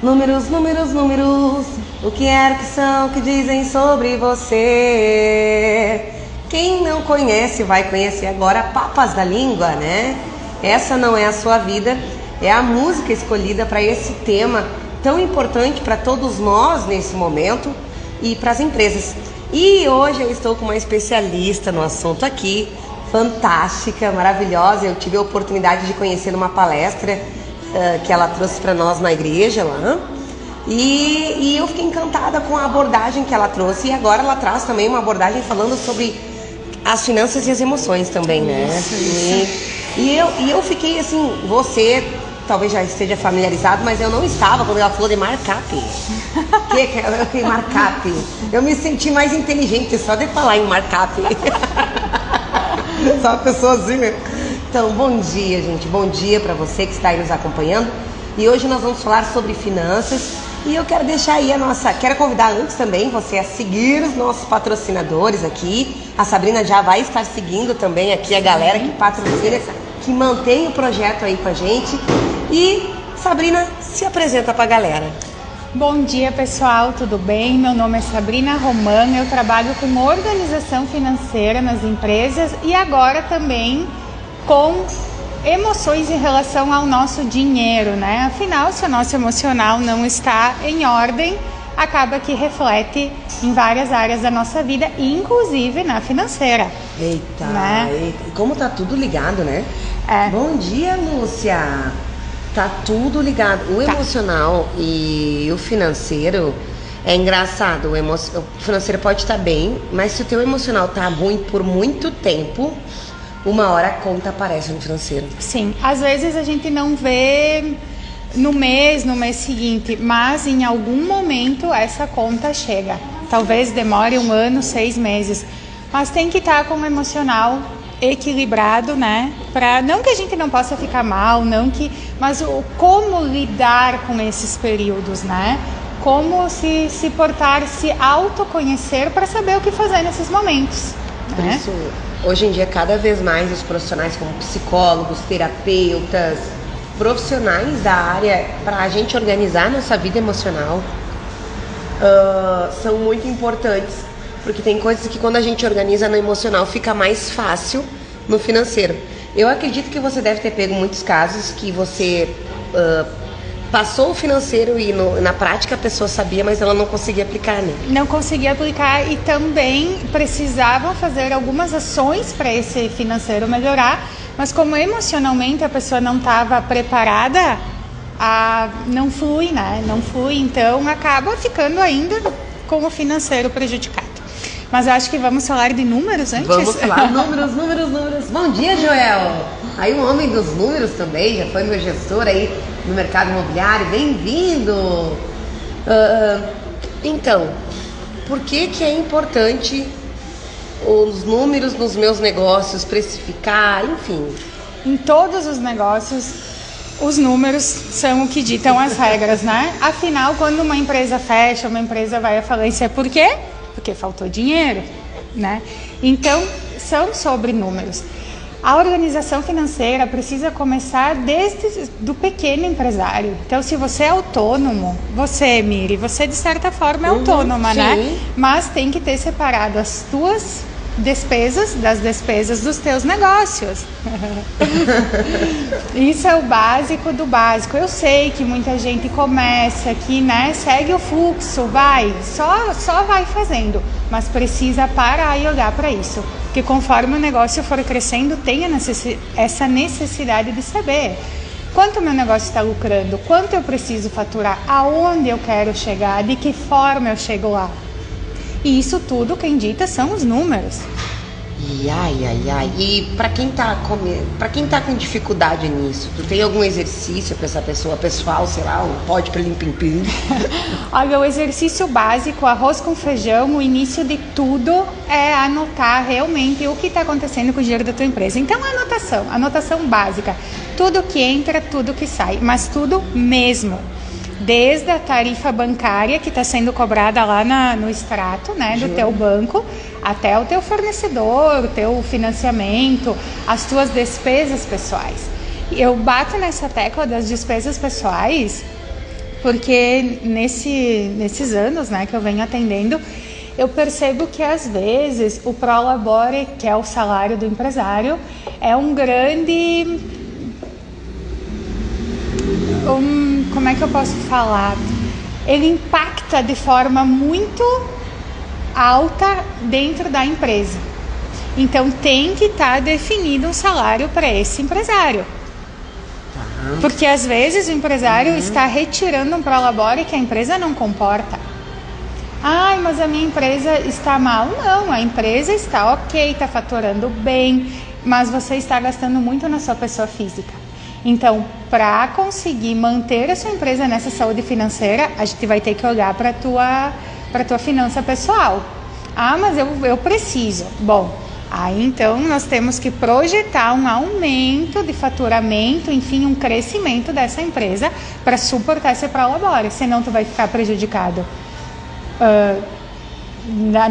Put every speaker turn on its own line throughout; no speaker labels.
Números, números, números, o que é que são que dizem sobre você? Quem não conhece vai conhecer agora Papas da Língua, né? Essa não é a sua vida, é a música escolhida para esse tema tão importante para todos nós nesse momento e para as empresas. E hoje eu estou com uma especialista no assunto aqui, fantástica, maravilhosa. Eu tive a oportunidade de conhecer numa palestra que ela trouxe para nós na igreja lá. E eu fiquei encantada com a abordagem que ela trouxe. E agora ela traz também uma abordagem falando sobre as finanças e as emoções também, né? E eu fiquei assim, você talvez já esteja familiarizado, mas eu não estava quando ela falou de markup. Que markup? Eu me senti mais inteligente só de falar em markup. Só uma pessoa assim mesmo. Então, bom dia, gente. Bom dia para você que está aí nos acompanhando. E hoje nós vamos falar sobre finanças. E eu quero deixar aí quero convidar antes também você a seguir os nossos patrocinadores aqui. A Sabrina já vai estar seguindo também aqui a galera que patrocina, que mantém o projeto aí com a gente. E Sabrina, se apresenta pra galera.
Bom dia, pessoal, tudo bem? Meu nome é Sabrina Roman, eu trabalho com organização financeira nas empresas e agora também com emoções em relação ao nosso dinheiro, né? Afinal, se o nosso emocional não está em ordem, acaba que reflete em várias áreas da nossa vida, inclusive na financeira.
Eita,
né?
Eita. Como tá tudo ligado, né? Bom dia, Lúcia. Tá tudo ligado. O emocional e o financeiro é engraçado. O financeiro pode estar bem, mas se o teu emocional tá ruim por muito tempo, uma hora a conta aparece no financeiro.
Sim, às vezes a gente não vê no mês seguinte, mas em algum momento essa conta chega. Talvez demore 1 ano, 6 meses, mas tem que estar com o emocional equilibrado, né? Não que a gente não possa ficar mal, mas como lidar com esses períodos, né? Como se portar, se autoconhecer para saber o que fazer nesses momentos.
Por isso, hoje em dia, cada vez mais os profissionais como psicólogos, terapeutas, profissionais da área para a gente organizar nossa vida emocional são muito importantes. Porque tem coisas que quando a gente organiza no emocional fica mais fácil no financeiro. Eu acredito que você deve ter pego muitos casos que você passou o financeiro e na prática a pessoa sabia, mas ela não conseguia aplicar, né?
Não conseguia aplicar e também precisavam fazer algumas ações para esse financeiro melhorar, mas como emocionalmente a pessoa não estava preparada, não flui, né? Não flui, então acaba ficando ainda com o financeiro prejudicado. Mas eu acho que vamos falar de números antes?
Vamos falar números. Bom dia, Joel. Aí o homem dos números também, já foi meu gestor aí no mercado imobiliário. Bem-vindo. Então, por que é importante os números nos meus negócios, precificar, enfim?
Em todos os negócios, os números são o que ditam as regras, né? Afinal, quando uma empresa fecha, uma empresa vai à falência, por quê? Porque faltou dinheiro, né? Então, são sobre números. A organização financeira precisa começar desde do pequeno empresário. Então, se você é autônomo, Miri, você de certa forma é autônoma,
sim,
né? Mas tem que ter separado as tuas despesas das despesas dos teus negócios. Isso é o básico do básico. Eu sei que muita gente começa aqui, né? Segue o fluxo, só vai fazendo, mas precisa parar e olhar para isso, porque conforme o negócio for crescendo, tem essa necessidade de saber quanto o meu negócio está lucrando, quanto eu preciso faturar, aonde eu quero chegar, de que forma eu chego lá. E isso tudo quem dita são os números.
E para quem tá com dificuldade nisso, tu tem algum exercício para essa pessoa, pessoal, sei lá, um pode para limpim-pim?
Olha, o exercício básico, arroz com feijão, o início de tudo é anotar realmente o que está acontecendo com o dinheiro da tua empresa. Então, anotação básica, tudo que entra, tudo que sai, mas tudo mesmo. Desde a tarifa bancária que está sendo cobrada lá no extrato, né, do teu banco, até o teu fornecedor, o teu financiamento, as tuas despesas pessoais. Eu bato nessa tecla das despesas pessoais Porque nesses anos, né, que eu venho atendendo, eu percebo que às vezes o prolabore, que é o salário do empresário, é um grande... como é que eu posso falar? Ele impacta de forma muito alta dentro da empresa. Então tem que estar definido um salário para esse empresário. Porque às vezes o empresário está retirando um prolabore que a empresa não comporta. Ai, mas a minha empresa está mal. Não, a empresa está ok, está faturando bem, mas você está gastando muito na sua pessoa física. Então, para conseguir manter a sua empresa nessa saúde financeira, a gente vai ter que olhar para a tua finança pessoal. Ah, mas eu preciso. Bom, aí então nós temos que projetar um aumento de faturamento, enfim, um crescimento dessa empresa para suportar esse prolabore, senão tu vai ficar prejudicado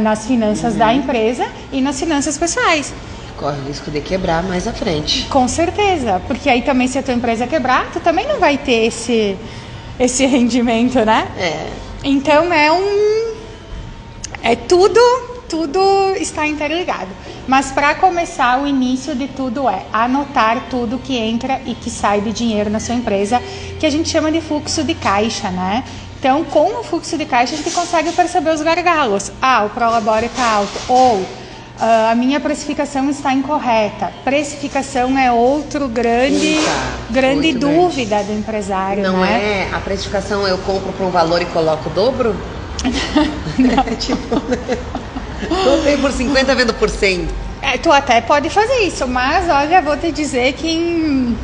nas finanças da empresa e nas finanças pessoais.
Corre o risco de quebrar mais à frente.
Com certeza, porque aí também se a tua empresa quebrar, tu também não vai ter esse rendimento, né? Então tudo está interligado. Mas para começar, o início de tudo é anotar tudo que entra e que sai de dinheiro na sua empresa, que a gente chama de fluxo de caixa, né? Então, com o fluxo de caixa, a gente consegue perceber os gargalos. O prolabore está alto, ou a minha precificação está incorreta. Precificação é outro grande dúvida do empresário.
Não,
né?
A precificação eu compro por um valor e coloco o dobro? Não. Tipo, comprei por 50, vendo por 100.
Tu até pode fazer isso, mas olha, vou te dizer que em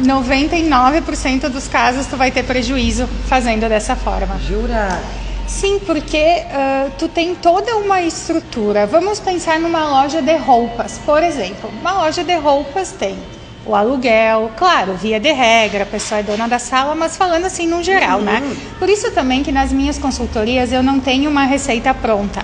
99% dos casos tu vai ter prejuízo fazendo dessa forma.
Jura?
Sim, porque tu tem toda uma estrutura. Vamos pensar numa loja de roupas, por exemplo. Uma loja de roupas tem o aluguel, claro, via de regra, a pessoa é dona da sala, mas falando assim no geral, né? Por isso também que nas minhas consultorias eu não tenho uma receita pronta.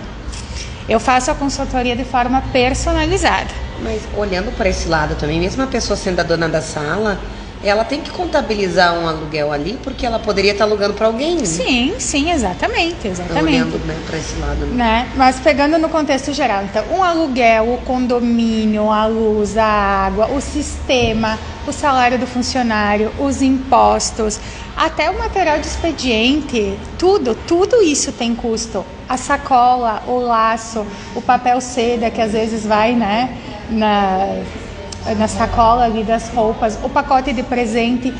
Eu faço a consultoria de forma personalizada.
Mas olhando para esse lado também, mesmo a pessoa sendo a dona da sala, ela tem que contabilizar um aluguel ali, porque ela poderia estar alugando para alguém.
Sim, exatamente.
Olhando, né, para esse lado.
Né? Mas pegando no contexto geral, então, um aluguel, o condomínio, a luz, a água, o sistema, o salário do funcionário, os impostos, até o material de expediente, tudo isso tem custo. A sacola, o laço, o papel seda, que às vezes vai, né, na sacola ali das roupas, o pacote de presente,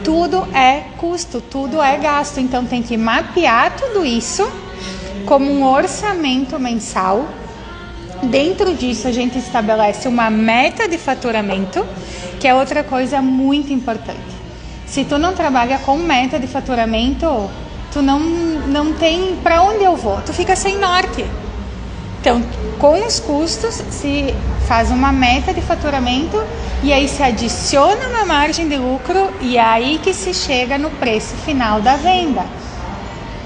tudo é custo, tudo é gasto. Então tem que mapear tudo isso como um orçamento mensal. Dentro disso a gente estabelece uma meta de faturamento, que é outra coisa muito importante. Se tu não trabalha com meta de faturamento, tu não tem para onde eu vou, tu fica sem norte. Então, com os custos, se faz uma meta de faturamento e aí se adiciona uma margem de lucro e é aí que se chega no preço final da venda.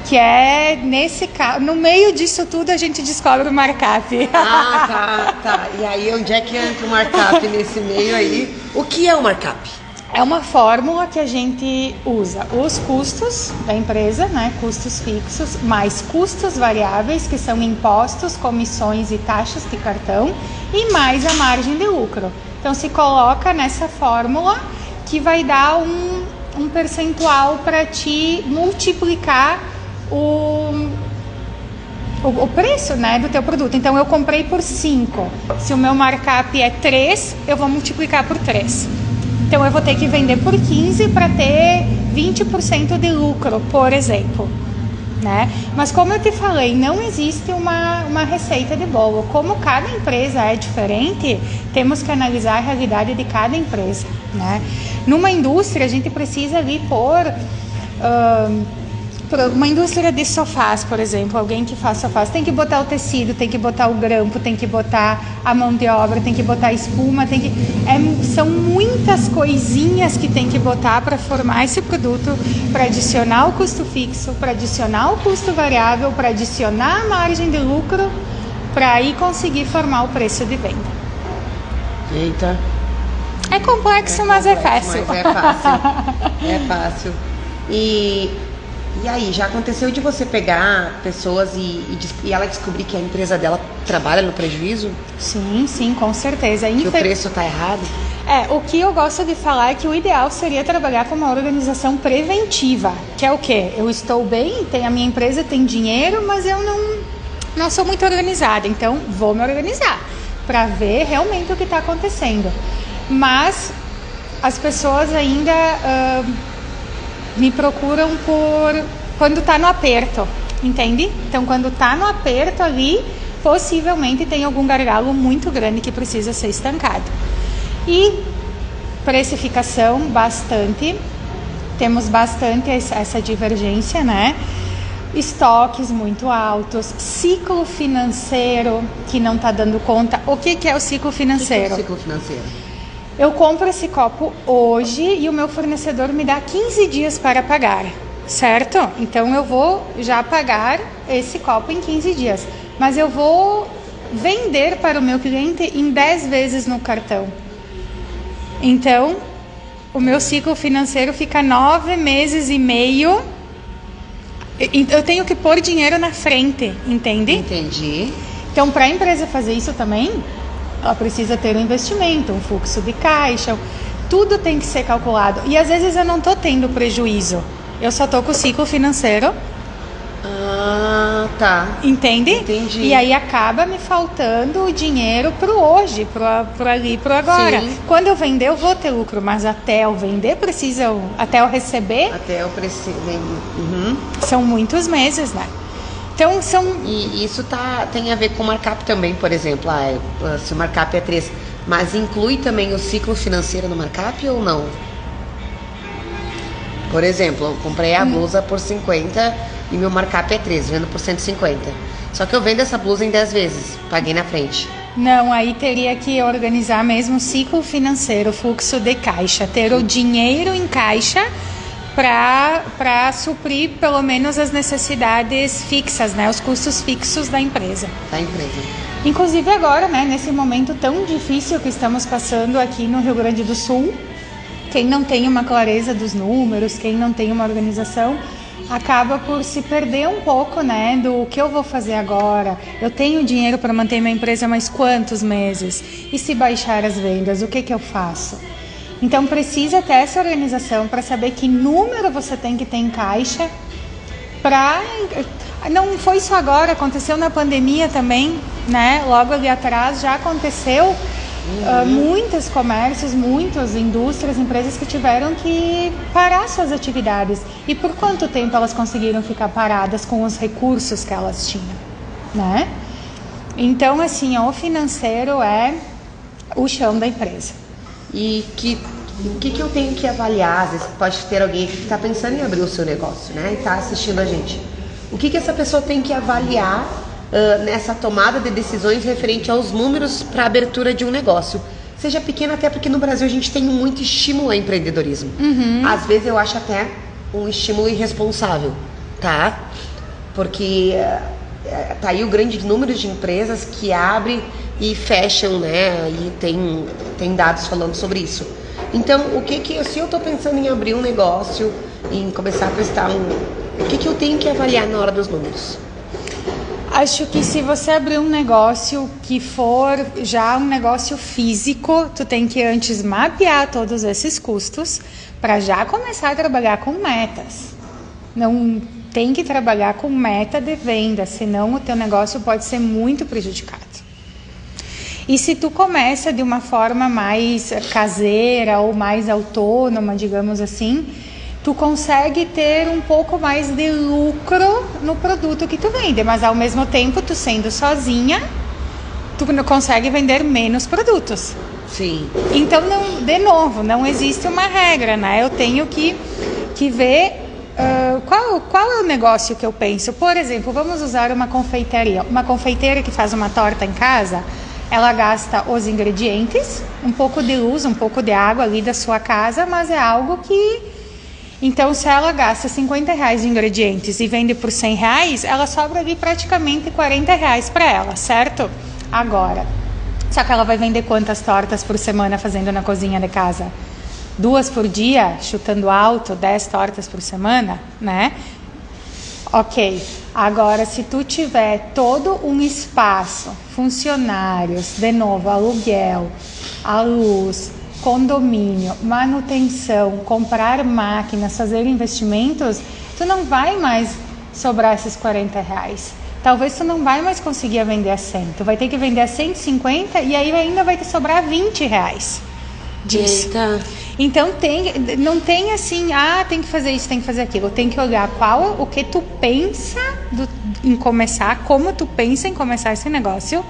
Que é, nesse caso, no meio disso tudo a gente descobre o markup.
Tá. E aí, onde é que entra o markup nesse meio aí? O que é o markup?
É uma fórmula que a gente usa os custos da empresa, né, custos fixos, mais custos variáveis, que são impostos, comissões e taxas de cartão, e mais a margem de lucro. Então se coloca nessa fórmula que vai dar um percentual para te multiplicar o preço, né, do teu produto. Então eu comprei por 5, se o meu markup é 3, eu vou multiplicar por 3. Então eu vou ter que vender por 15 para ter 20% de lucro, por exemplo, né? Mas como eu te falei, não existe uma receita de bolo. Como cada empresa é diferente, temos que analisar a realidade de cada empresa, né? Numa indústria, a gente precisa ali pôr... uma indústria de sofás, por exemplo, alguém que faz sofás, tem que botar o tecido, tem que botar o grampo, tem que botar a mão de obra, tem que botar a espuma, são muitas coisinhas que tem que botar para formar esse produto, para adicionar o custo fixo, para adicionar o custo variável, para adicionar a margem de lucro, para aí conseguir formar o preço de venda.
Eita.
É complexo, mas é fácil.
Mas é fácil. É fácil. E E aí, já aconteceu de você pegar pessoas e ela descobrir que a empresa dela trabalha no prejuízo?
Sim, com certeza.
Que o preço tá errado?
O que eu gosto de falar é que o ideal seria trabalhar com uma organização preventiva, que é o quê? Eu estou bem, a minha empresa tem dinheiro, mas eu não sou muito organizada, então vou me organizar para ver realmente o que está acontecendo. Mas as pessoas ainda me procuram por quando está no aperto, entende? Então, quando está no aperto ali, possivelmente tem algum gargalo muito grande que precisa ser estancado. E precificação, temos bastante essa divergência, né? Estoques muito altos, ciclo financeiro que não está dando conta. O que é o ciclo financeiro?
O que é o ciclo financeiro?
Eu compro esse copo hoje e o meu fornecedor me dá 15 dias para pagar, certo? Então eu vou já pagar esse copo em 15 dias, mas eu vou vender para o meu cliente em 10 vezes no cartão. Então, o meu ciclo financeiro fica 9 meses e meio. Eu tenho que pôr dinheiro na frente, entende?
Entendi.
Então, para a empresa fazer isso também, ela precisa ter um investimento, um fluxo de caixa, tudo tem que ser calculado. E às vezes eu não estou tendo prejuízo, eu só estou com o ciclo financeiro.
Ah, tá.
Entende?
Entendi.
E aí acaba me faltando o dinheiro pro hoje, pro ali, pro agora.
Sim.
Quando eu vender, eu vou ter lucro, mas até eu vender, até eu receber...
Até eu preciso...
São muitos meses, né? Então,
E isso tem a ver com o markup também, por exemplo. Se o markup é 3, mas inclui também o ciclo financeiro no markup ou não? Por exemplo, eu comprei a blusa por 50 e meu markup é 3, vendo por 150. Só que eu vendo essa blusa em 10 vezes, paguei na frente.
Não, aí teria que organizar mesmo o ciclo financeiro, fluxo de caixa, ter o dinheiro em caixa para suprir pelo menos as necessidades fixas, né, os custos fixos da empresa. Inclusive agora, né, nesse momento tão difícil que estamos passando aqui no Rio Grande do Sul, quem não tem uma clareza dos números, quem não tem uma organização, acaba por se perder um pouco, né, do que eu vou fazer agora. Eu tenho dinheiro para manter minha empresa mais quantos meses? E se baixar as vendas, o que eu faço? Então precisa ter essa organização para saber que número você tem que ter em caixa. Não foi só agora, aconteceu na pandemia também, né? Logo ali atrás já aconteceu. Muitos comércios, muitas indústrias, empresas que tiveram que parar suas atividades. E por quanto tempo elas conseguiram ficar paradas com os recursos que elas tinham, né? Então, assim, o financeiro é o chão da empresa.
E o que eu tenho que avaliar? Às vezes pode ter alguém que está pensando em abrir o seu negócio, né? E está assistindo a gente. O que essa pessoa tem que avaliar nessa tomada de decisões referente aos números para a abertura de um negócio? Seja pequeno, até porque no Brasil a gente tem muito estímulo ao empreendedorismo. Às vezes eu acho até um estímulo irresponsável, tá? Porque tá aí o grande número de empresas que abrem e fecham, né? E tem dados falando sobre isso. Então, se eu tô pensando em abrir um negócio, em começar a prestar o que eu tenho que avaliar na hora dos números?
Acho que se você abrir um negócio que for já um negócio físico, tu tem que antes mapear todos esses custos para já começar a trabalhar com metas. Não tem que trabalhar com meta de venda, senão o teu negócio pode ser muito prejudicado. E se tu começa de uma forma mais caseira ou mais autônoma, digamos assim, tu consegue ter um pouco mais de lucro no produto que tu vende, mas ao mesmo tempo, tu sendo sozinha, tu consegue vender menos produtos.
Sim.
Então, de novo, não existe uma regra, né? Eu tenho que ver qual é o negócio que eu penso. Por exemplo, vamos usar uma confeitaria. Uma confeiteira que faz uma torta em casa, ela gasta os ingredientes, um pouco de luz, um pouco de água ali da sua casa, mas é algo que... Então, se ela gasta R$50 de ingredientes e vende por R$100, ela sobra ali praticamente R$40 para ela, certo? Agora, só que ela vai vender quantas tortas por semana fazendo na cozinha de casa? 2 por dia, chutando alto, 10 tortas por semana, né? Ok, agora se tu tiver todo um espaço, funcionários, de novo, aluguel, a luz, condomínio, manutenção, comprar máquinas, fazer investimentos, tu não vai mais sobrar esses R$40. Talvez tu não vai mais conseguir vender a 100, tu vai ter que vender a 150 e aí ainda vai te sobrar R$20 disso.
Eita.
Então não tem assim, tem que fazer isso, tem que fazer aquilo. Tem que olhar o que tu pensa em começar, como tu pensa em começar esse negócio,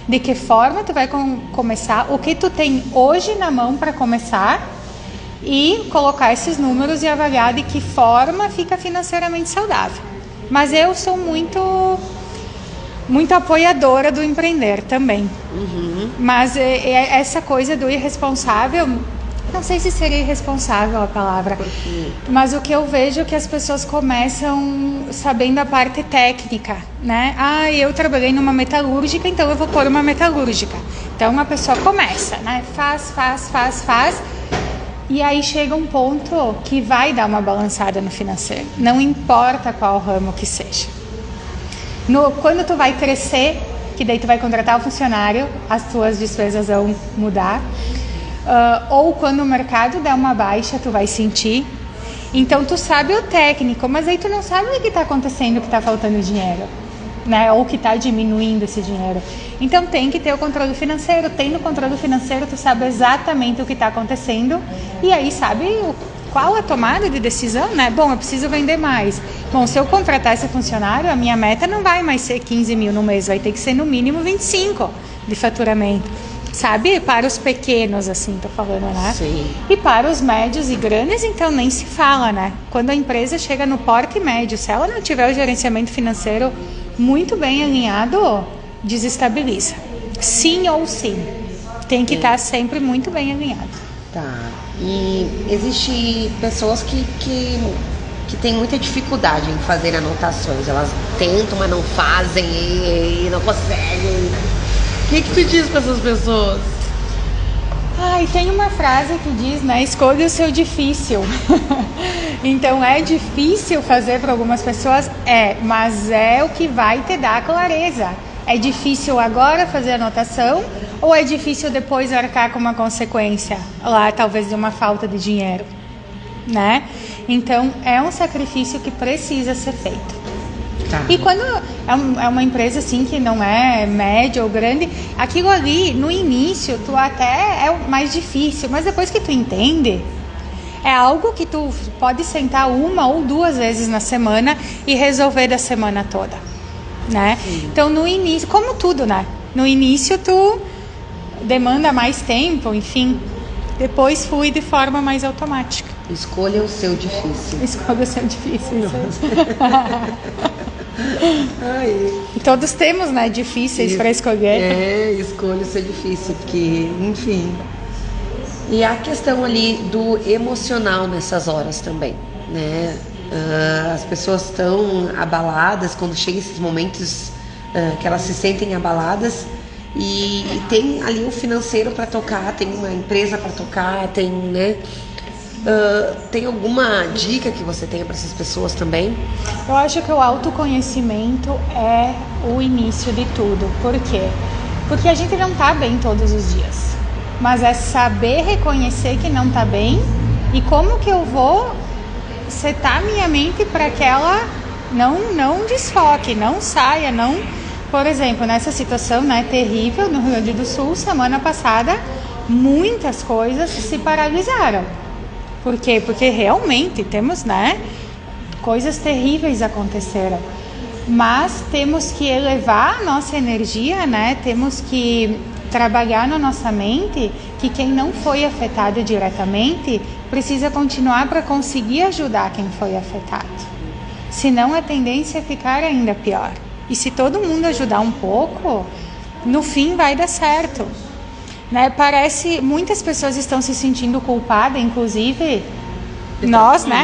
de que forma tu vai começar, o que tu tem hoje na mão para começar e colocar esses números e avaliar de que forma fica financeiramente saudável. Mas eu sou muito apoiadora do empreender também. Mas essa coisa do irresponsável, não sei se seria irresponsável a palavra, mas o que eu vejo é que as pessoas começam sabendo a parte técnica, né? Eu trabalhei numa metalúrgica, então eu vou pôr uma metalúrgica. Então a pessoa começa, né? Faz, e aí chega um ponto que vai dar uma balançada no financeiro, não importa qual ramo que seja. Quando tu vai crescer, que daí tu vai contratar o funcionário, as tuas despesas vão mudar. Ou quando o mercado der uma baixa, tu vai sentir. Então tu sabe o técnico, mas aí tu não sabe o que está acontecendo, que está faltando dinheiro, né? Ou que está diminuindo esse dinheiro. Então tem que ter o controle financeiro. Tendo o controle financeiro, tu sabe exatamente o que está acontecendo e aí sabe qual a tomada de decisão, né? Bom, eu preciso vender mais. Bom, se eu contratar esse funcionário, a minha meta não vai mais ser 15 mil no mês, vai ter que ser no mínimo 25 de faturamento. Sabe? Para os pequenos, assim, tô falando, né?
Sim.
E para os médios e grandes, então nem se fala, né? Quando a empresa chega no porte médio, se ela não tiver o gerenciamento financeiro muito bem alinhado, desestabiliza. Sim ou sim. Tem que estar sempre muito bem alinhado.
Tá. E existe pessoas que têm muita dificuldade em fazer anotações. Elas tentam, mas não fazem e não conseguem. O que tu diz para essas pessoas?
Tem uma frase que diz, né? Escolha o seu difícil. Então é difícil fazer para algumas pessoas? Mas é o que vai te dar clareza. É difícil agora fazer a anotação ou é difícil depois arcar com uma consequência lá, talvez de uma falta de dinheiro, né? Então é um sacrifício que precisa ser feito.
Tá.
E quando é uma empresa assim que não é média ou grande, aquilo ali no início tu até é mais difícil, mas depois que tu entende, é algo que tu pode sentar 1 ou 2 vezes na semana e resolver da semana toda, né? Sim. Então no início, como tudo, né? No início tu demanda mais tempo, enfim, depois flui de forma mais automática.
Escolha o seu difícil.
Escolha o seu difícil. E todos temos, né, difíceis para escolher.
Escolha o seu difícil, porque, enfim. E a questão ali do emocional nessas horas também, né? As pessoas estão abaladas quando chegam esses momentos que elas se sentem abaladas e tem ali o financeiro para tocar, tem uma empresa para tocar, tem, né? Tem alguma dica que você tenha para essas pessoas também?
Eu acho que o autoconhecimento é o início de tudo. Por quê? Porque a gente não tá bem todos os dias. Mas é saber reconhecer que não tá bem e como que eu vou setar minha mente para que ela não desfoque, não saia, não... Por exemplo, nessa situação, né, terrível no Rio Grande do Sul, semana passada, muitas coisas se paralisaram. Por quê? Porque realmente temos, né, coisas terríveis aconteceram. Mas temos que elevar a nossa energia, né? Temos que trabalhar na nossa mente que quem não foi afetado diretamente precisa continuar para conseguir ajudar quem foi afetado. Senão a tendência é ficar ainda pior. E se todo mundo ajudar um pouco, no fim vai dar certo. Né? Parece, muitas pessoas estão se sentindo culpadas, inclusive nós, né?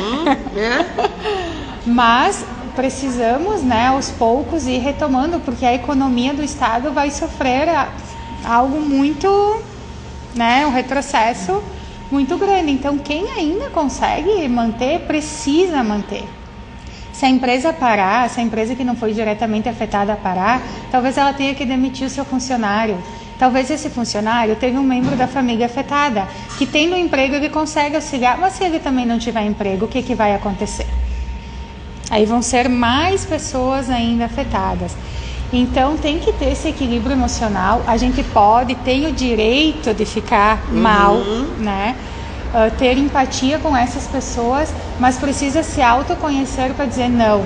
Mas precisamos, né, aos poucos ir retomando, porque a economia do Estado vai sofrer algo muito, né, um retrocesso muito grande. Então, quem ainda consegue manter, precisa manter. Se a empresa parar, se a empresa que não foi diretamente afetada parar, talvez ela tenha que demitir o seu funcionário. Talvez esse funcionário tenha um membro da família afetada, que tendo um emprego ele consegue auxiliar, mas se ele também não tiver emprego, o que vai acontecer? Aí vão ser mais pessoas ainda afetadas. Então tem que ter esse equilíbrio emocional. A gente tem o direito de ficar mal, né? Ter empatia com essas pessoas, mas precisa se autoconhecer para dizer não.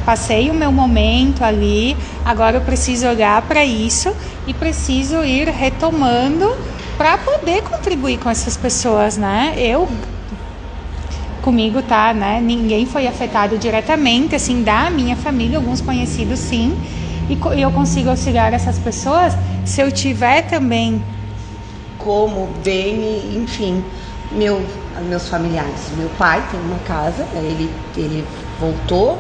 Passei o meu momento ali, agora eu preciso olhar para isso e preciso ir retomando para poder contribuir com essas pessoas, né? Comigo tá, né? Ninguém foi afetado diretamente, assim, da minha família, alguns conhecidos sim, e eu consigo auxiliar essas pessoas se eu tiver também
como bem, enfim, meus familiares. Meu pai tem uma casa, ele voltou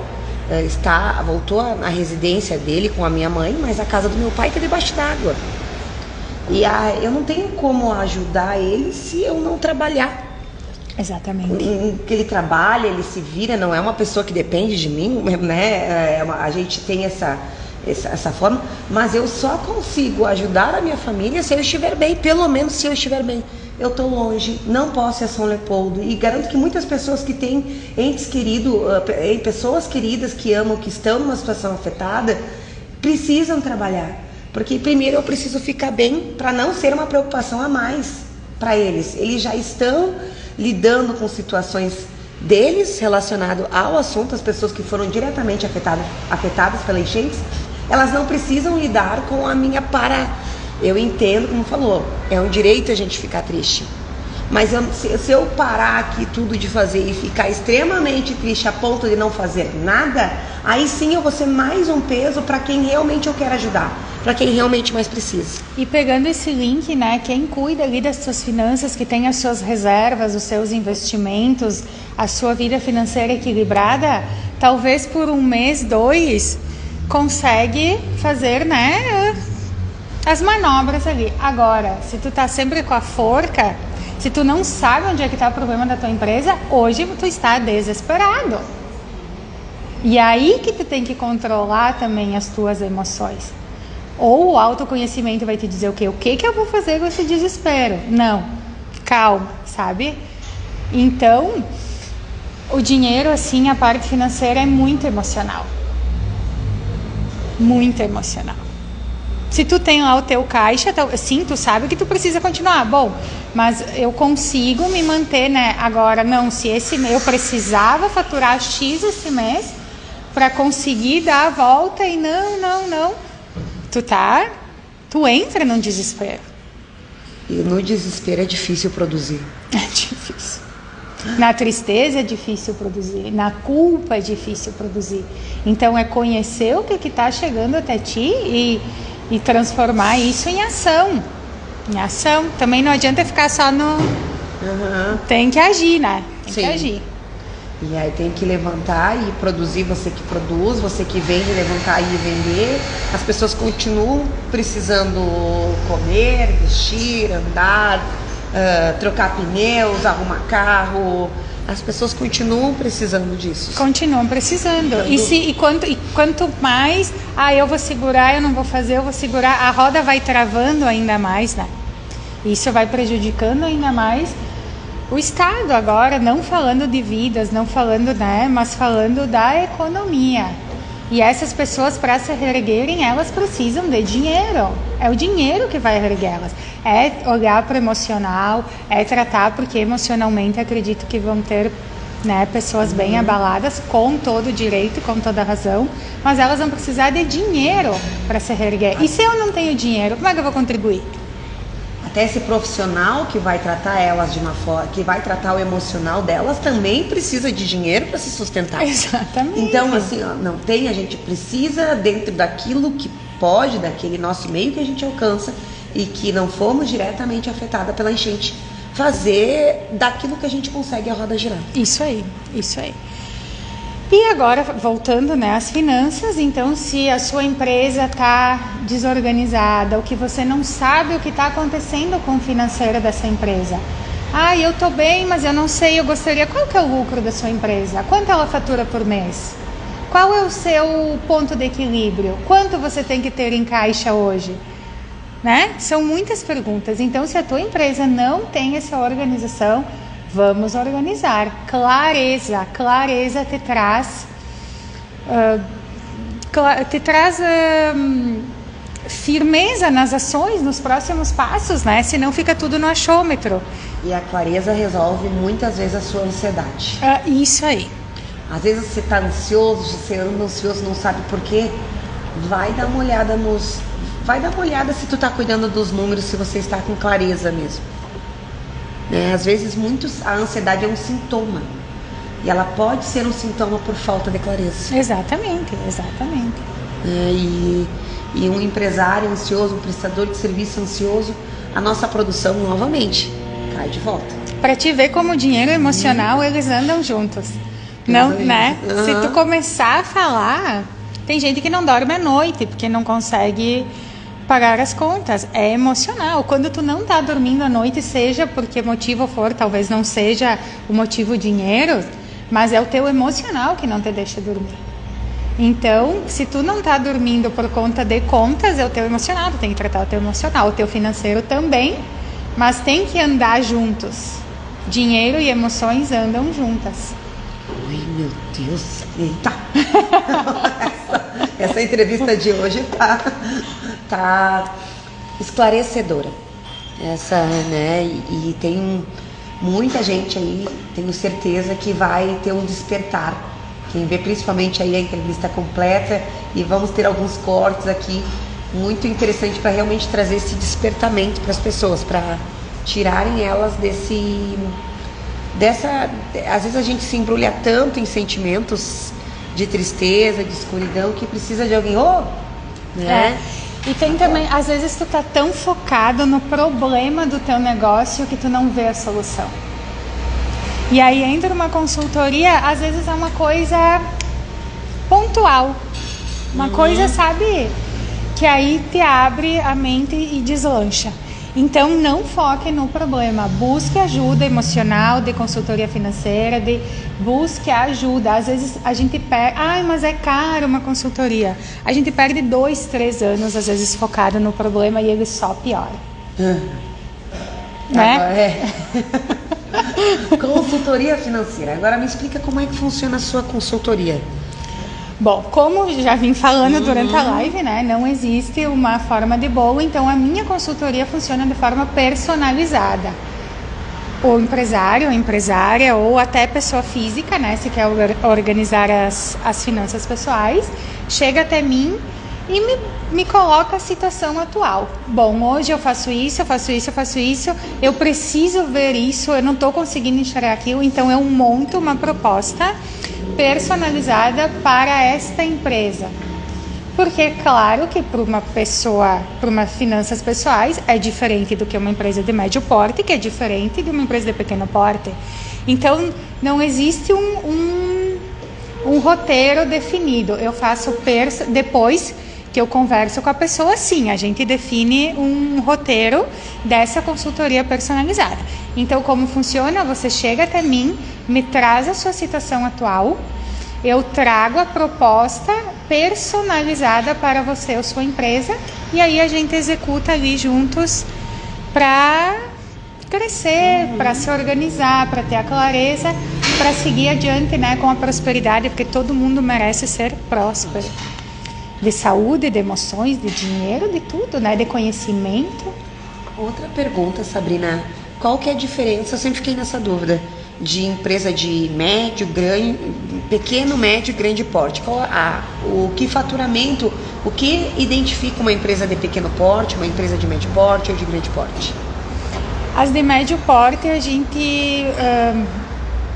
à residência dele com a minha mãe, mas a casa do meu pai está debaixo d'água. E eu não tenho como ajudar ele se eu não trabalhar.
Exatamente.
Que ele trabalha, ele se vira, não é uma pessoa que depende de mim, né? A gente tem essa forma, mas eu só consigo ajudar a minha família se eu estiver bem, pelo menos se eu estiver bem. Eu estou longe, não posso ir a São Leopoldo, e garanto que muitas pessoas que têm entes queridos, pessoas queridas que amam, que estão numa situação afetada, precisam trabalhar, porque primeiro eu preciso ficar bem para não ser uma preocupação a mais para eles. Eles já estão lidando com situações deles relacionado ao assunto, as pessoas que foram diretamente afetadas pela enchente, elas não precisam lidar com a minha Eu entendo, como falou, é um direito a gente ficar triste. Mas se eu parar aqui tudo de fazer e ficar extremamente triste a ponto de não fazer nada, aí sim eu vou ser mais um peso para quem realmente eu quero ajudar, para quem realmente mais precisa.
E pegando esse link, né, quem cuida ali das suas finanças, que tem as suas reservas, os seus investimentos, a sua vida financeira equilibrada, talvez por 1 mês, 2, consegue fazer, né, as manobras ali. Agora, se tu tá sempre com a forca, se tu não sabe onde é que tá o problema da tua empresa, hoje tu está desesperado. E aí que tu tem que controlar também as tuas emoções. Ou o autoconhecimento vai te dizer o quê? O que eu vou fazer com esse desespero? Não, calma, sabe? Então, o dinheiro, assim, a parte financeira é muito emocional. Muito emocional. Se tu tem lá o teu caixa, sim, tu sabe que tu precisa continuar, bom, mas eu consigo me manter, né? Agora, não, se eu precisava faturar X esse mês para conseguir dar a volta e não, tu entra num desespero.
E no desespero é difícil produzir.
É difícil. Na tristeza é difícil produzir, na culpa é difícil produzir. Então é conhecer o que está chegando até ti e transformar isso em ação. Em ação. Também não adianta ficar só no... Tem que agir, né? Tem que agir.
E aí tem que levantar e produzir, você que produz, você que vende, levantar e vender. As pessoas continuam precisando comer, vestir, andar, trocar pneus, arrumar carro. As pessoas continuam precisando disso.
Continuam precisando. E quanto mais, eu vou segurar, eu não vou fazer, eu vou segurar, a roda vai travando ainda mais, né? Isso vai prejudicando ainda mais o Estado agora, não falando de vidas, não falando, né, mas falando da economia. E essas pessoas, para se reerguerem, elas precisam de dinheiro. É o dinheiro que vai reerguer elas. É olhar para o emocional, é tratar, porque emocionalmente acredito que vão ter, né, pessoas bem abaladas, com todo o direito, com toda a razão, mas elas vão precisar de dinheiro para se reerguer. E se eu não tenho dinheiro, como é que eu vou contribuir?
Até esse profissional que vai tratar elas de uma forma, que vai tratar o emocional delas, também precisa de dinheiro para se sustentar.
Exatamente.
Então, assim, não tem, a gente precisa, dentro daquilo que pode, daquele nosso meio que a gente alcança e que não fomos diretamente afetadas pela enchente, fazer daquilo que a gente consegue a roda girar.
Isso aí. E agora, voltando, né, às finanças, então se a sua empresa está desorganizada, ou que você não sabe o que está acontecendo com o financeiro dessa empresa. Eu estou bem, mas eu não sei, eu gostaria, qual que é o lucro da sua empresa? Quanto ela fatura por mês? Qual é o seu ponto de equilíbrio? Quanto você tem que ter em caixa hoje? Né? São muitas perguntas. Então, se a tua empresa não tem essa organização, vamos organizar. Clareza te traz firmeza nas ações, nos próximos passos, né? Senão fica tudo no achômetro.
E a clareza resolve muitas vezes a sua ansiedade.
Isso aí.
Às vezes você está ansioso, você anda ansioso, não sabe por quê. Vai dar uma olhada se tu está cuidando dos números, se você está com clareza mesmo. Né? Às vezes a ansiedade é um sintoma. E ela pode ser um sintoma por falta de clareza.
Exatamente.
E um empresário ansioso, um prestador de serviço ansioso, a nossa produção novamente cai de volta.
Para te ver como o dinheiro emocional, eles andam juntos. Não, né? Uhum. Se tu começar a falar, tem gente que não dorme à noite porque não consegue pagar as contas. É emocional. Quando tu não tá dormindo à noite, seja por que motivo for, talvez não seja o motivo dinheiro, mas é o teu emocional que não te deixa dormir. Então, se tu não tá dormindo por conta de contas, é o teu emocional, tu tem que tratar o teu emocional, o teu financeiro também, mas tem que andar juntos. Dinheiro e emoções andam juntas.
Ai, meu Deus, eita! essa entrevista de hoje tá esclarecedora. Né? E tem muita gente aí, tenho certeza que vai ter um despertar. Quem vê principalmente aí a entrevista completa, e vamos ter alguns cortes aqui muito interessante para realmente trazer esse despertamento para as pessoas, para tirarem elas às vezes a gente se embrulha tanto em sentimentos de tristeza, de escuridão, que precisa de alguém, né?
E tem também, às vezes tu tá tão focado no problema do teu negócio que tu não vê a solução. E aí entra uma consultoria, às vezes é uma coisa pontual, uma coisa, sabe, que aí te abre a mente e deslancha. Então não foque no problema, busque ajuda emocional, de consultoria financeira, busque ajuda. Às vezes a gente perde, mas é caro uma consultoria. A gente perde 2, 3 anos às vezes focado no problema e ele só piora. Né?
Consultoria financeira. Agora me explica como é que funciona a sua consultoria.
Bom, como já vim falando durante a live, né, não existe uma forma de bolo, então a minha consultoria funciona de forma personalizada. O empresário, a empresária ou até pessoa física, né, se quer organizar as finanças pessoais, chega até mim e me coloca a situação atual. Bom, hoje eu faço isso, eu preciso ver isso, eu não estou conseguindo enxergar aquilo, então eu monto uma proposta personalizada para esta empresa. Porque é claro que para uma pessoa, para uma finanças pessoais, é diferente do que uma empresa de médio porte, que é diferente de uma empresa de pequeno porte. Então, não existe um roteiro definido. Eu faço depois que eu converso com a pessoa, sim, a gente define um roteiro dessa consultoria personalizada. Então, como funciona? Você chega até mim, me traz a sua situação atual, eu trago a proposta personalizada para você ou sua empresa, e aí a gente executa ali juntos para crescer, para se organizar, para ter a clareza, para seguir adiante, né, com a prosperidade, porque todo mundo merece ser próspero. De saúde, de emoções, de dinheiro, de tudo, né? De conhecimento.
Outra pergunta, Sabrina. Qual que é a diferença? Eu sempre fiquei nessa dúvida. De empresa de médio, grande, pequeno, médio e grande porte. O que faturamento, o que identifica uma empresa de pequeno porte, uma empresa de médio porte ou de grande porte?
As de médio porte a gente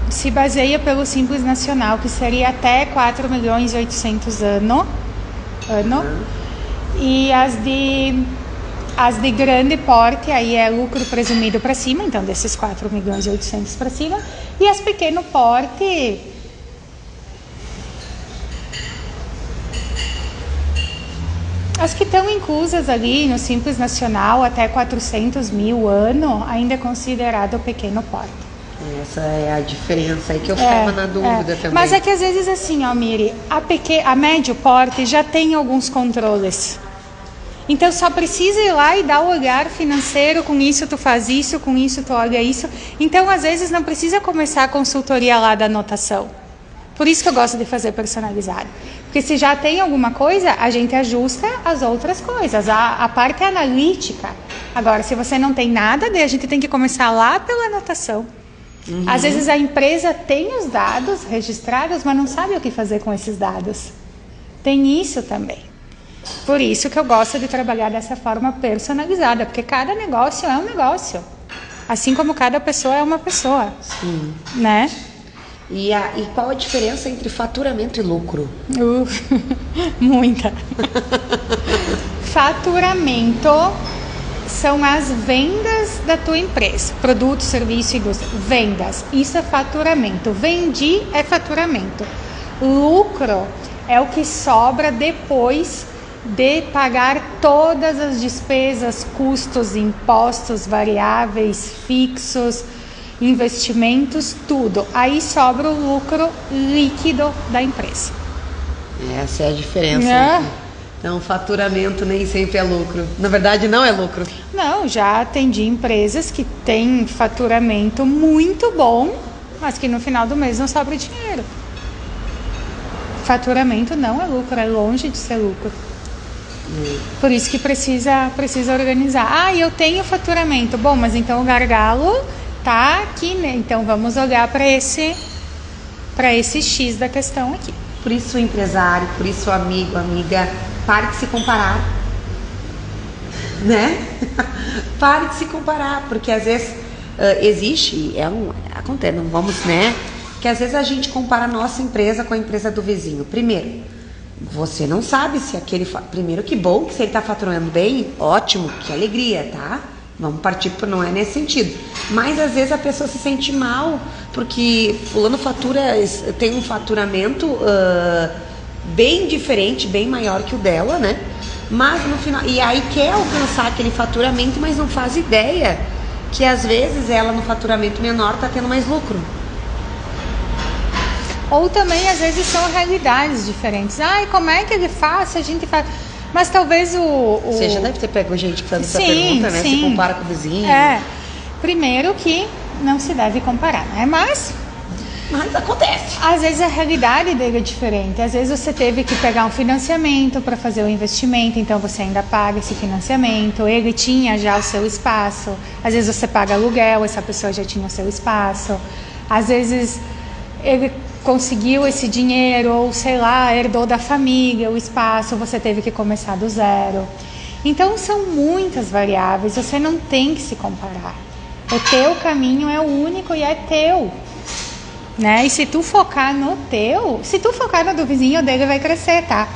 se baseia pelo Simples Nacional, que seria até 4.800.000 ano. E as de grande porte, aí é lucro presumido para cima, então desses 4.800.000 para cima. E as pequeno porte, as que estão inclusas ali no Simples Nacional, até 400.000 ano, ainda é considerado pequeno porte.
Essa é a diferença aí que eu ficava na dúvida também.
Mas é que às vezes assim, ó, Miri, a médio porte já tem alguns controles. Então só precisa ir lá e dar o olhar financeiro, com isso tu faz isso, com isso tu olha isso. Então às vezes não precisa começar a consultoria lá da anotação. Por isso que eu gosto de fazer personalizado. Porque se já tem alguma coisa, a gente ajusta as outras coisas, a parte analítica. Agora, se você não tem nada, daí a gente tem que começar lá pela anotação. Às vezes a empresa tem os dados registrados, mas não sabe o que fazer com esses dados. Tem isso também. Por isso que eu gosto de trabalhar dessa forma personalizada, porque cada negócio é um negócio. Assim como cada pessoa é uma pessoa.
Sim.
Né?
E qual a diferença entre faturamento e lucro?
Muita. Faturamento são as vendas da tua empresa. Produto, serviço, indústria. Vendas. Isso é faturamento. Vendi é faturamento. Lucro é o que sobra depois de pagar todas as despesas, custos, impostos, variáveis, fixos, investimentos, tudo. Aí sobra o lucro líquido da empresa.
Essa é a diferença. Então, faturamento nem sempre é lucro. Na verdade, não é lucro.
Não, já atendi empresas que têm faturamento muito bom, mas que no final do mês não sobra dinheiro. Faturamento não é lucro, é longe de ser lucro. Por isso que precisa organizar. Eu tenho faturamento. Bom, mas então o gargalo tá aqui, né? Então vamos olhar para esse X da questão aqui.
Por isso, empresário, por isso, amigo, amiga, pare de se comparar. Né? Pare de se comparar, porque às vezes existe, acontece, não vamos, né? Que às vezes a gente compara a nossa empresa com a empresa do vizinho. Primeiro, você não sabe se aquele... Primeiro, que bom que se ele está faturando bem, ótimo, que alegria, tá? Vamos partir por não é nesse sentido. Mas às vezes a pessoa se sente mal, porque fulano tem um faturamento bem diferente, bem maior que o dela, né? Mas no final... E aí quer alcançar aquele faturamento, mas não faz ideia que às vezes ela no faturamento menor está tendo mais lucro.
Ou também, às vezes, são realidades diferentes. Como é que ele faz? A gente faz... Mas talvez
Você já deve ter pego gente que faz essa pergunta, né? Se compara com o vizinho.
Primeiro que não se deve comparar, né? Mas
acontece.
Às vezes a realidade dele é diferente. Às vezes você teve que pegar um financiamento para fazer o investimento, então você ainda paga esse financiamento. Ele tinha já o seu espaço. Às vezes você paga aluguel, essa pessoa já tinha o seu espaço. Às vezes ele conseguiu esse dinheiro, ou sei lá, herdou da família o espaço, você teve que começar do zero. Então são muitas variáveis, você não tem que se comparar. O teu caminho é o único e é teu, né? E se tu focar no teu, se tu focar no do vizinho, o dele vai crescer, tá?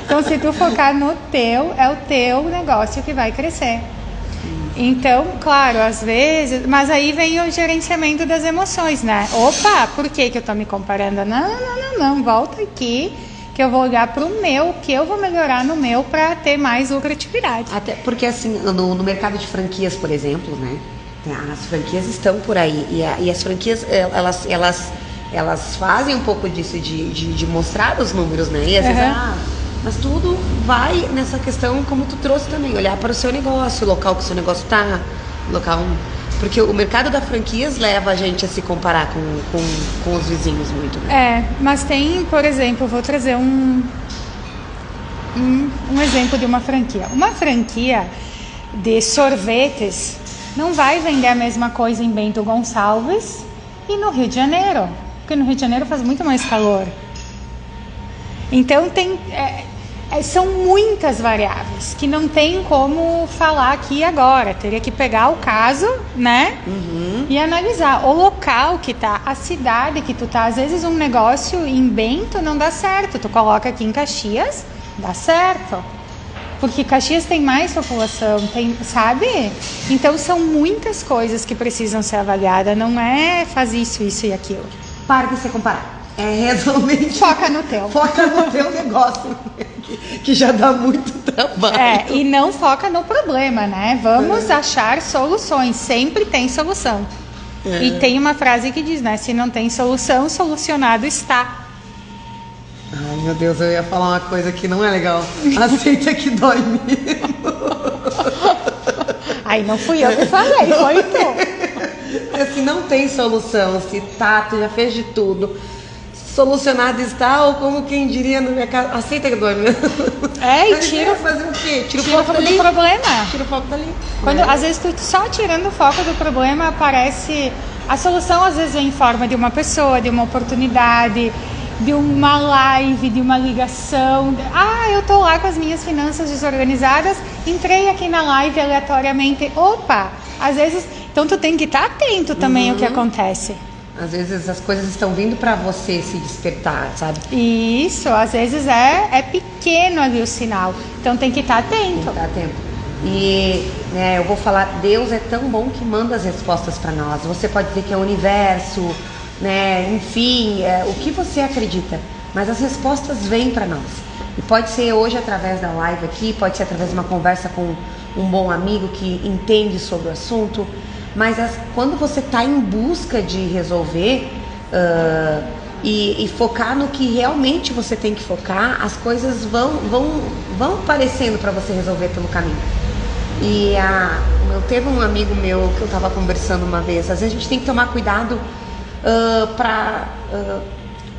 Então se tu focar no teu, é o teu negócio que vai crescer. Então, claro, às vezes... Mas aí vem o gerenciamento das emoções, né? Opa, por que eu tô me comparando? Não, volta aqui, que eu vou olhar pro meu, que eu vou melhorar no meu para ter mais lucratividade.
Até porque, assim, no mercado de franquias, por exemplo, né? As franquias estão por aí. E as franquias, elas fazem um pouco disso, de mostrar os números, né? E às vezes, mas tudo vai nessa questão, como tu trouxe também, olhar para o seu negócio, o local que o seu negócio está, porque o mercado da franquias leva a gente a se comparar com os vizinhos muito, né?
Mas tem, por exemplo, vou trazer um exemplo de uma franquia. Uma franquia de sorvetes não vai vender a mesma coisa em Bento Gonçalves e no Rio de Janeiro, porque no Rio de Janeiro faz muito mais calor. Então são muitas variáveis que não tem como falar aqui agora. Teria que pegar o caso, né? E analisar o local que tá, a cidade que tu tá. Às vezes um negócio em Bento não dá certo. Tu coloca aqui em Caxias, dá certo. Porque Caxias tem mais população, sabe? Então são muitas coisas que precisam ser avaliadas. Não é fazer isso e aquilo.
Para de se comparar. Realmente...
Foca no teu.
Foca no teu negócio, que já dá muito trabalho.
E não foca no problema, né? Vamos achar soluções. Sempre tem solução. E tem uma frase que diz, né? Se não tem solução, solucionado está.
Ai, meu Deus, eu ia falar uma coisa que não é legal. Aceita que dói mesmo.
Aí não fui eu que falei, foi tu.
Se não tem solução, se tá, tu já fez de tudo, solucionado está, ou como quem diria no mercado, aceita que dói mesmo.
E tira,
fazer o quê? Tira o
tira o
foco
foco
dali.
do problema.
Tira o foco dali.
Quando, às vezes, tu só tirando o foco do problema, aparece... A solução, às vezes, vem em forma de uma pessoa, de uma oportunidade, de uma live, de uma ligação. Eu tô lá com as minhas finanças desorganizadas, entrei aqui na live aleatoriamente. Opa! Às vezes... Então, tu tem que estar atento também ao que acontece.
Às vezes as coisas estão vindo pra você se despertar, sabe?
Isso, às vezes é pequeno ali o sinal. Então tem que estar atento.
Tem que estar atento. E eu vou falar, Deus é tão bom que manda as respostas para nós. Você pode dizer que é o universo, né? Enfim, o que você acredita. Mas as respostas vêm para nós. E pode ser hoje através da live aqui, pode ser através de uma conversa com um bom amigo que entende sobre o assunto. Mas quando você está em busca de resolver e focar no que realmente você tem que focar, as coisas vão aparecendo para você resolver pelo caminho. E teve um amigo meu que eu estava conversando uma vez. Às vezes a gente tem que tomar cuidado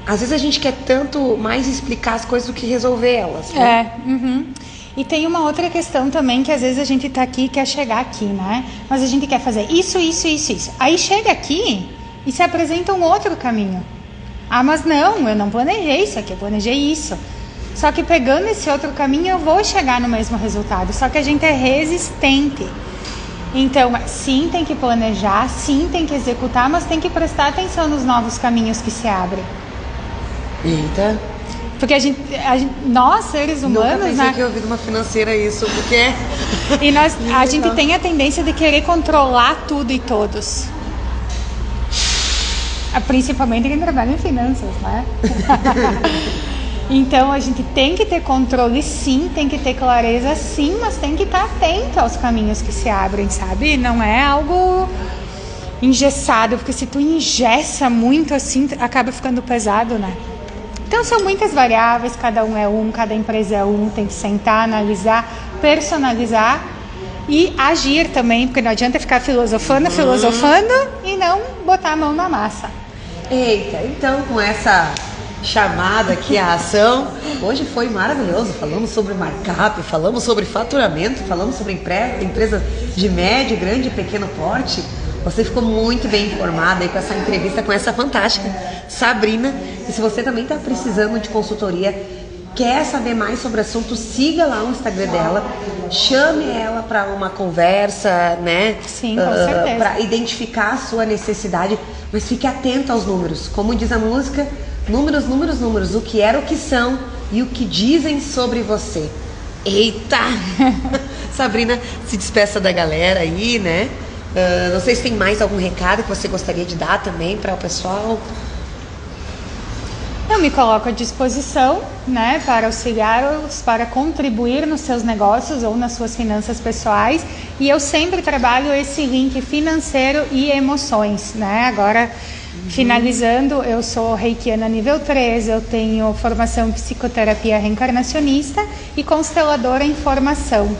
às vezes a gente quer tanto mais explicar as coisas do que resolver elas, né?
E tem uma outra questão também, que às vezes a gente tá aqui e quer chegar aqui, né? Mas a gente quer fazer isso. Aí chega aqui e se apresenta um outro caminho. Mas não, eu não planejei isso aqui, eu planejei isso. Só que pegando esse outro caminho eu vou chegar no mesmo resultado, só que a gente é resistente. Então, sim, tem que planejar, sim, tem que executar, mas tem que prestar atenção nos novos caminhos que se abrem.
Eita.
Porque nós, seres humanos...
Nunca pensei que eu ouvi de uma financeira isso, porque...
E a gente tem a tendência de querer controlar tudo e todos. Principalmente quem trabalha em finanças, né? Então, a gente tem que ter controle, sim, tem que ter clareza, sim, mas tem que estar atento aos caminhos que se abrem, sabe? Não é algo engessado, porque se tu engessa muito assim, acaba ficando pesado, né? Então são muitas variáveis, cada um é cada empresa é tem que sentar, analisar, personalizar e agir também, porque não adianta ficar filosofando e não botar a mão na massa.
Eita, então com essa chamada aqui à ação, hoje foi maravilhoso, falamos sobre markup, falamos sobre faturamento, falamos sobre empresas de médio, grande e pequeno porte. Você ficou muito bem informada aí com essa entrevista com essa fantástica Sabrina. E se você também está precisando de consultoria, quer saber mais sobre o assunto, siga lá o Instagram dela, chame ela para uma conversa, né?
Sim, com certeza.
Para identificar a sua necessidade, mas fique atento aos números. Como diz a música, números, números, números. O que era, o que são e o que dizem sobre você. Eita! Sabrina, se despeça da galera aí, né? Não sei se tem mais algum recado que você gostaria de dar também para o pessoal.
Eu me coloco à disposição, né, para auxiliá-los, para contribuir nos seus negócios ou nas suas finanças pessoais. E eu sempre trabalho esse link financeiro e emoções, né? Agora, finalizando, eu sou reikiana nível 3, eu tenho formação em psicoterapia reencarnacionista e consteladora em formação.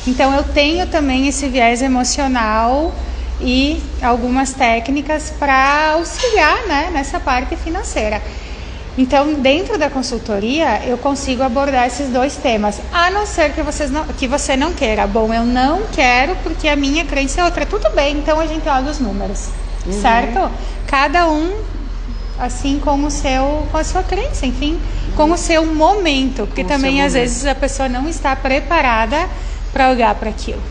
Então eu tenho também esse viés emocional e algumas técnicas para auxiliar, né, nessa parte financeira. Então, dentro da consultoria, eu consigo abordar esses dois temas, a não ser que você não queira. Bom, eu não quero porque a minha crença é outra. Tudo bem, então a gente olha os números, certo? Cada um, assim, com a sua crença, enfim, com o seu momento. Porque também, às vezes, a pessoa não está preparada para olhar para aquilo.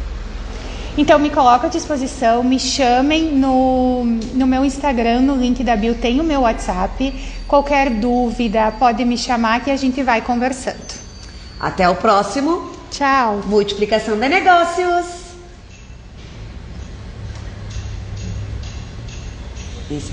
Então me coloco à disposição, me chamem no meu Instagram, no link da bio tem o meu WhatsApp. Qualquer dúvida pode me chamar que a gente vai conversando.
Até o próximo.
Tchau.
Multiplicação de negócios. Isso.